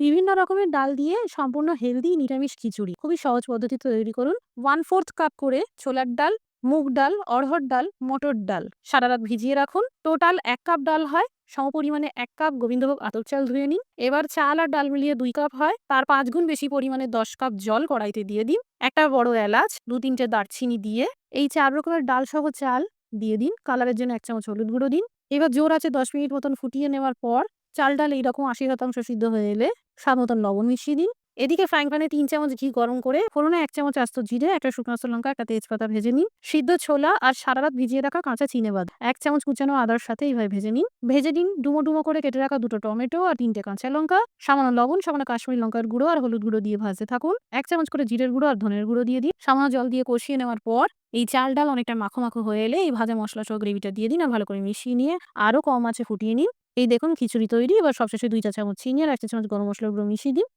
বিভিন্ন রকমের ডাল দিয়ে সম্পূর্ণ হেলদি নিরামিষ খিচুড়ি। খুবই সহজ পদ্ধতিতে তৈরি করুন। 1/4 কাপ করে ছোলার ডাল, মুগ ডাল, অড়হর ডাল, মটর ডাল সারারাত ভিজিয়ে রাখুন। টোটাল ১ কাপ ডাল হয়। সমপরিমাণে ১ কাপ গোবিন্দভোগ আতপ চাল ধুয়ে নিন। এবার চাল আর ডাল মিলিয়ে ২ কাপ হয়। তার ৫ গুণ বেশি পরিমাণে ১০ কাপ জল কড়াইতে দিয়ে দিন। একটা বড় এলাচ, ২-৩ টে দারচিনি দিয়ে এই ৪ রকমের ডাল সহ চাল দিয়ে দিন। কালারের জন্য ১ চামচ হলুদ গুঁড়ো দিন। এবার জোর আঁচে ১০ মিনিট মতন ফুটিয়ে নেওয়ার পর চাল ডাল এইরকম ৮০% সিদ্ধ হয়ে এলে স্বাদ মতন লবণ মিশিয়ে দিন। এদিকে ফ্রাইং প্যানে ৩ চামচ ঘি গরম করে ফোড়নে ১ চামচ আস্ত জিরে, একটা শুকনো লঙ্কা, একটা তেজপাতা ভেজে নিন। সিদ্ধ ছোলা আর সারারাত ভিজিয়ে রাখা কাঁচা চিনেবাদাম ১ চামচ কুচানো আদার সাথে এইভাবে ভেজে নিন। ভেজে নিন ডুমো ডুমো করে কেটে রাখা ২ টো টমেটো আর ৩ টে কাঁচা লঙ্কা, সামান্য লবণ, সামান্য কাশ্মীরি লঙ্কার গুঁড়ো আর হলুদ গুঁড়ো দিয়ে ভাজতে থাকুন। ১ চামচ করে জিরের গুঁড়ো আর ধনের গুঁড়ো দিয়ে দিন। সামান্য জল দিয়ে কষিয়ে নেওয়ার পর এই চাল ডাল অনেকটা মাখো মাখো হয়ে এলে এই ভাজা মসলা সহ গ্রেভিটা দিয়ে দিন আর ভালো করে মিশিয়ে নিয়ে আরো কম আঁচে ফুটিয়ে নিন। এই দেখুন খিচুড়ি তৈরি। এবার সবশেষে ২ চা চামচ চিনি আর ১ চা চামচ গরম মসলার গুঁড়ো মিশিয়ে দিন।